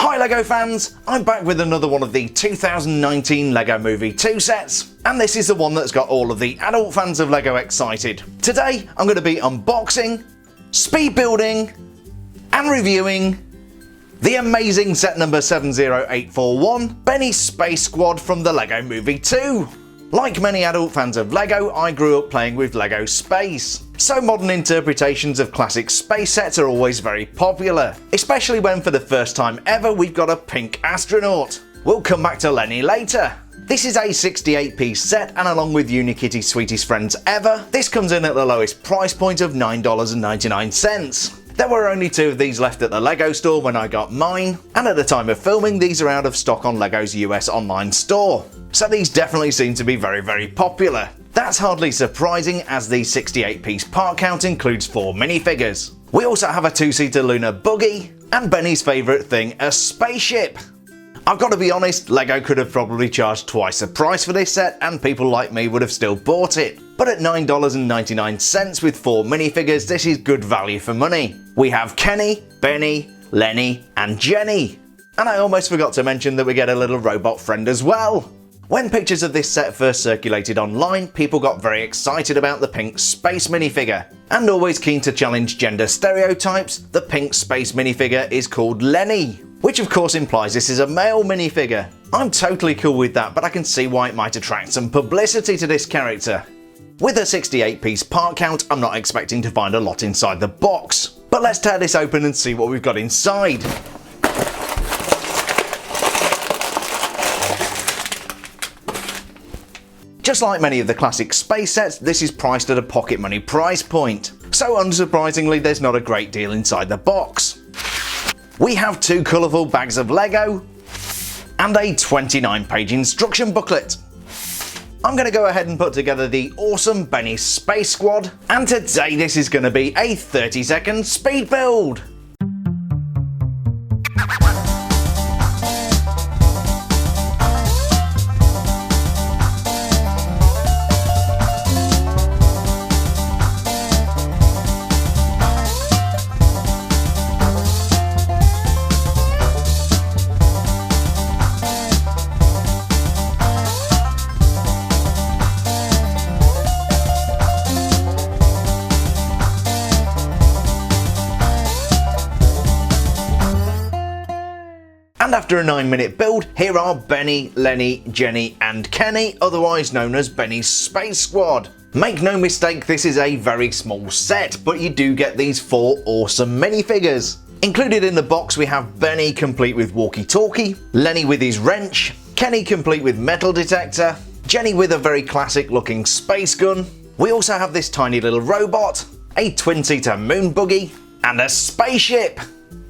Hi LEGO fans, I'm back with another one of the 2019 LEGO Movie 2 sets, and this is the one that's got all of the adult fans of LEGO excited. Today I'm going to be unboxing, speed building, and reviewing the amazing set number 70841, Benny's Space Squad from the LEGO Movie 2. Like many adult fans of LEGO, I grew up playing with LEGO Space. So modern interpretations of classic space sets are always very popular, especially when for the first time ever we've got a pink astronaut. We'll come back to Lenny later. This is a 68-piece set, and along with Unikitty's Sweetest Friends Ever, this comes in at the lowest price point of $9.99. There were only 2 of these left at the LEGO store when I got mine, and at the time of filming these are out of stock on LEGO's US online store. So these definitely seem to be very popular. That's hardly surprising as the 68-piece part count includes 4 minifigures. We also have a 2-seater lunar buggy, and Benny's favourite thing, a spaceship. I've got to be honest, LEGO could have probably charged twice the price for this set and people like me would have still bought it. But at $9.99 with 4 minifigures, this is good value for money. We have Kenny, Benny, Lenny and Jenny. And I almost forgot to mention that we get a little robot friend as well. When pictures of this set first circulated online, people got very excited about the pink space minifigure. And always keen to challenge gender stereotypes, the pink space minifigure is called Lenny, which of course implies this is a male minifigure. I'm totally cool with that, but I can see why it might attract some publicity to this character. With a 68-piece part count, I'm not expecting to find a lot inside the box. But let's tear this open and see what we've got inside. Just like many of the classic space sets, this is priced at a pocket money price point. So unsurprisingly, there's not a great deal inside the box. We have 2 colourful bags of LEGO and a 29-page instruction booklet. I'm going to go ahead and put together the awesome Benny's Space Squad, and today this is going to be a 30-second speed build. And after a 9-minute build, here are Benny, Lenny, Jenny and Kenny, otherwise known as Benny's Space Squad. Make no mistake, this is a very small set, but you do get these 4 awesome minifigures. Included in the box we have Benny complete with walkie-talkie, Lenny with his wrench, Kenny complete with metal detector, Jenny with a very classic looking space gun. We also have this tiny little robot, a twin-seater moon buggy, and a spaceship.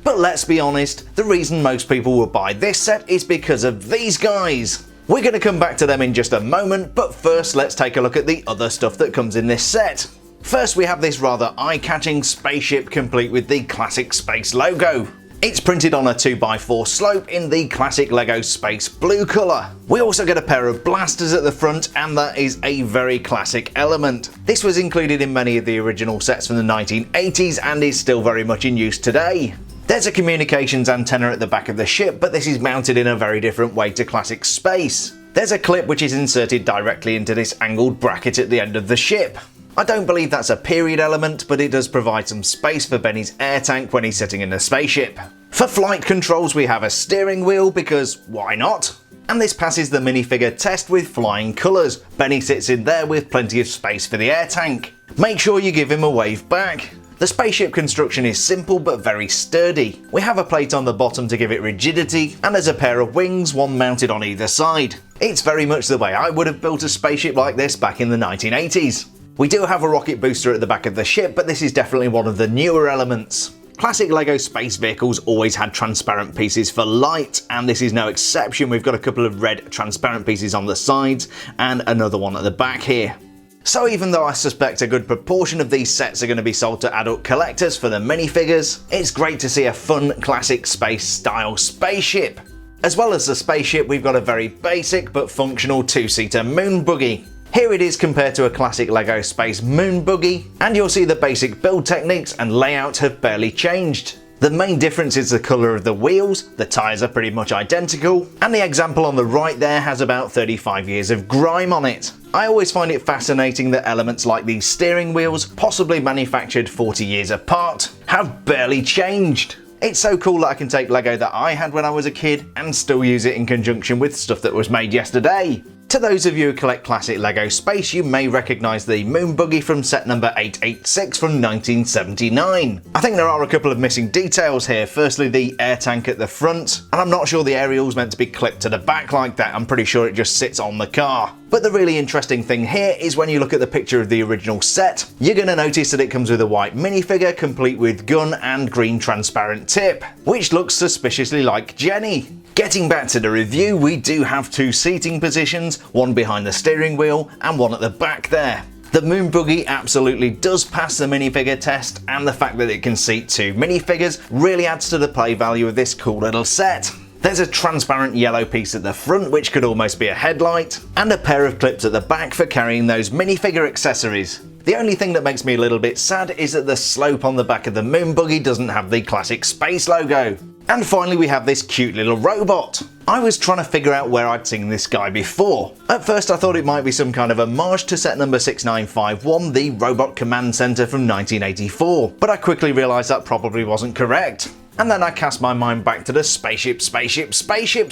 But let's be honest, the reason most people will buy this set is because of these guys. We're going to come back to them in just a moment, but first let's take a look at the other stuff that comes in this set. First we have this rather eye-catching spaceship complete with the classic space logo. It's printed on a 2x4 slope in the classic LEGO space blue colour. We also get a pair of blasters at the front, and that is a very classic element. This was included in many of the original sets from the 1980s and is still very much in use today. There's a communications antenna at the back of the ship, but this is mounted in a very different way to classic space. There's a clip which is inserted directly into this angled bracket at the end of the ship. I don't believe that's a period element, but it does provide some space for Benny's air tank when he's sitting in the spaceship. For flight controls we have a steering wheel, because why not? And this passes the minifigure test with flying colours. Benny sits in there with plenty of space for the air tank. Make sure you give him a wave back. The spaceship construction is simple but very sturdy. We have a plate on the bottom to give it rigidity, and there's a pair of wings, one mounted on either side. It's very much the way I would have built a spaceship like this back in the 1980s. We do have a rocket booster at the back of the ship, but this is definitely one of the newer elements. Classic LEGO space vehicles always had transparent pieces for light, and this is no exception. We've got a couple of red transparent pieces on the sides and another one at the back here. So even though I suspect a good proportion of these sets are going to be sold to adult collectors for the minifigures, it's great to see a fun classic space style spaceship. As well as the spaceship, we've got a very basic but functional 2-seater moon buggy. Here it is compared to a classic LEGO Space Moon Buggy, and you'll see the basic build techniques and layout have barely changed. The main difference is the colour of the wheels, the tyres are pretty much identical, and the example on the right there has about 35 years of grime on it. I always find it fascinating that elements like these steering wheels, possibly manufactured 40 years apart, have barely changed. It's so cool that I can take Lego that I had when I was a kid and still use it in conjunction with stuff that was made yesterday. To those of you who collect classic Lego space, you may recognise the moon buggy from set number 886 from 1979. I think there are a couple of missing details here. Firstly, the air tank at the front, and I'm not sure the aerial's meant to be clipped to the back like that. I'm pretty sure it just sits on the car. But the really interesting thing here is when you look at the picture of the original set, you're going to notice that it comes with a white minifigure complete with gun and green transparent tip, which looks suspiciously like Jenny. Getting back to the review, we do have two seating positions, one behind the steering wheel and one at the back there. The moon buggy absolutely does pass the minifigure test, and the fact that it can seat two minifigures really adds to the play value of this cool little set. There's a transparent yellow piece at the front which could almost be a headlight, and a pair of clips at the back for carrying those minifigure accessories. The only thing that makes me a little bit sad is that the slope on the back of the moon buggy doesn't have the classic space logo. And finally we have this cute little robot. I was trying to figure out where I'd seen this guy before. At first I thought it might be some kind of homage to set number 6951, the Robot Command Center from 1984, but I quickly realised that probably wasn't correct. And then I cast my mind back to the spaceship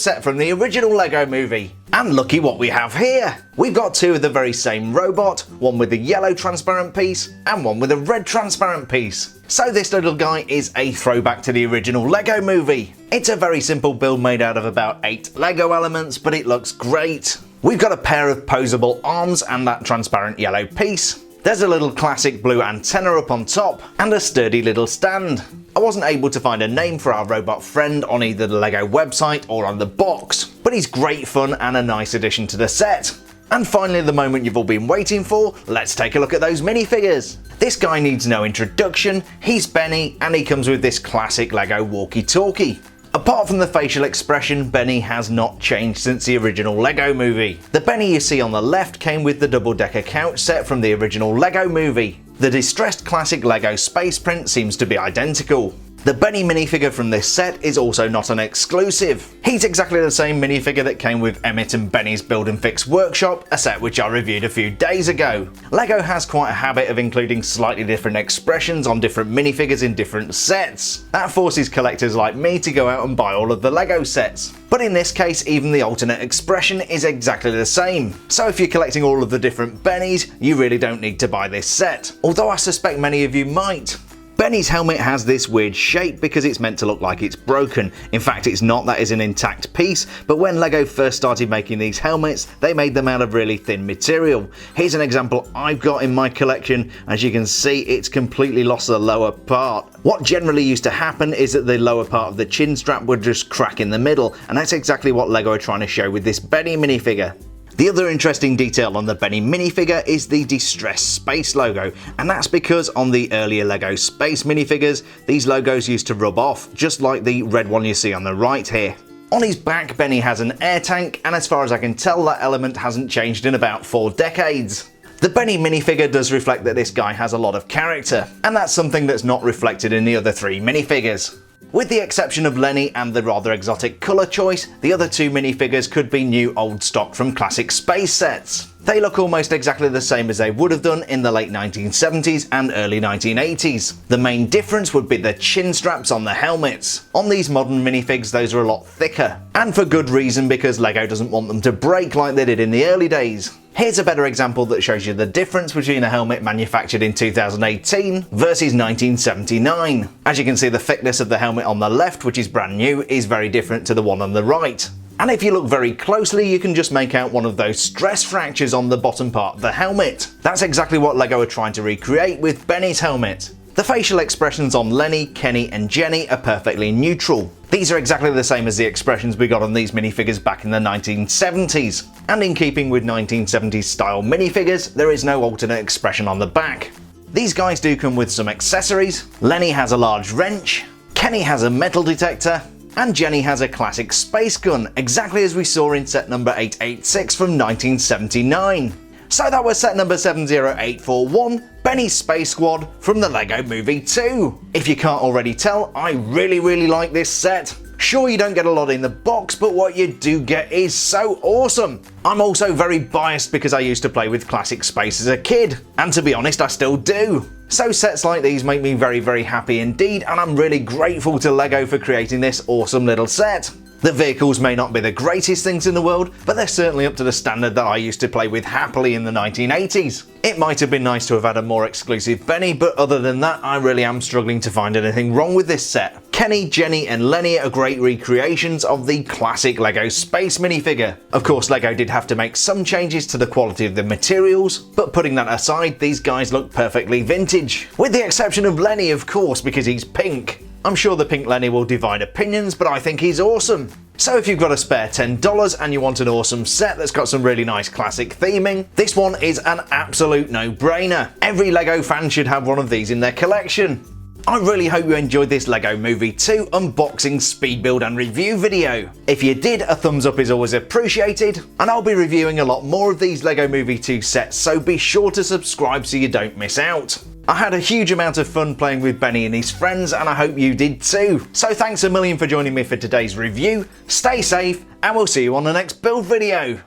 set from the original Lego movie. And looky what we have here! We've got two of the very same robot, one with a yellow transparent piece and one with a red transparent piece. So this little guy is a throwback to the original Lego movie. It's a very simple build made out of about 8 Lego elements, but it looks great. We've got a pair of posable arms and that transparent yellow piece. There's a little classic blue antenna up on top and a sturdy little stand. I wasn't able to find a name for our robot friend on either the Lego website or on the box, but he's great fun and a nice addition to the set. And finally, the moment you've all been waiting for, let's take a look at those minifigures. This guy needs no introduction, he's Benny, and he comes with this classic Lego walkie-talkie. Apart from the facial expression, Benny has not changed since the original Lego movie. The Benny you see on the left came with the double-decker couch set from the original Lego movie. The distressed classic Lego space print seems to be identical. The Benny minifigure from this set is also not an exclusive. He's exactly the same minifigure that came with Emmett and Benny's Build and Fix Workshop, a set which I reviewed a few days ago. Lego has quite a habit of including slightly different expressions on different minifigures in different sets. That forces collectors like me to go out and buy all of the Lego sets. But in this case, even the alternate expression is exactly the same. So if you're collecting all of the different Bennies, you really don't need to buy this set. Although I suspect many of you might. Benny's helmet has this weird shape because it's meant to look like it's broken. In fact, it's not, that is an intact piece, but when Lego first started making these helmets, they made them out of really thin material. Here's an example I've got in my collection. As you can see, it's completely lost the lower part. What generally used to happen is that the lower part of the chin strap would just crack in the middle, and that's exactly what Lego are trying to show with this Benny minifigure. The other interesting detail on the Benny minifigure is the distressed space logo, and that's because on the earlier Lego space minifigures, these logos used to rub off, just like the red one you see on the right here. On his back, Benny has an air tank, and as far as I can tell, that element hasn't changed in about 4 decades. The Benny minifigure does reflect that this guy has a lot of character, and that's something that's not reflected in the other 3 minifigures. With the exception of Lenny and the rather exotic colour choice, the other 2 minifigures could be new old stock from classic space sets. They look almost exactly the same as they would have done in the late 1970s and early 1980s. The main difference would be the chin straps on the helmets. On these modern minifigs, those are a lot thicker. And for good reason, because Lego doesn't want them to break like they did in the early days. Here's a better example that shows you the difference between a helmet manufactured in 2018 versus 1979. As you can see, the thickness of the helmet on the left, which is brand new, is very different to the one on the right. And if you look very closely, you can just make out one of those stress fractures on the bottom part of the helmet. That's exactly what Lego are trying to recreate with Benny's helmet. The facial expressions on Lenny, Kenny and Jenny are perfectly neutral. These are exactly the same as the expressions we got on these minifigures back in the 1970s. And in keeping with 1970s style minifigures, there is no alternate expression on the back. These guys do come with some accessories. Lenny has a large wrench, Kenny has a metal detector, and Jenny has a classic space gun, exactly as we saw in set number 886 from 1979. So that was set number 70841, Benny's Space Squad from the LEGO Movie 2. If you can't already tell, I really like this set. Sure, you don't get a lot in the box, but what you do get is so awesome. I'm also very biased because I used to play with classic space as a kid, and to be honest, I still do. So sets like these make me very happy indeed, and I'm really grateful to LEGO for creating this awesome little set. The vehicles may not be the greatest things in the world, but they're certainly up to the standard that I used to play with happily in the 1980s. It might have been nice to have had a more exclusive Benny, but other than that, I really am struggling to find anything wrong with this set. Kenny, Jenny and Lenny are great recreations of the classic LEGO space minifigure. Of course, LEGO did have to make some changes to the quality of the materials, but putting that aside, these guys look perfectly vintage. With the exception of Lenny, of course, because he's pink. I'm sure the pink Lenny will divide opinions, but I think he's awesome. So if you've got a spare $10 and you want an awesome set that's got some really nice classic theming, this one is an absolute no-brainer. Every LEGO fan should have one of these in their collection. I really hope you enjoyed this LEGO Movie 2 unboxing, speed build and review video. If you did, a thumbs up is always appreciated, and I'll be reviewing a lot more of these LEGO Movie 2 sets, so be sure to subscribe so you don't miss out. I had a huge amount of fun playing with Benny and his friends, and I hope you did too. So thanks a million for joining me for today's review, stay safe, and we'll see you on the next build video.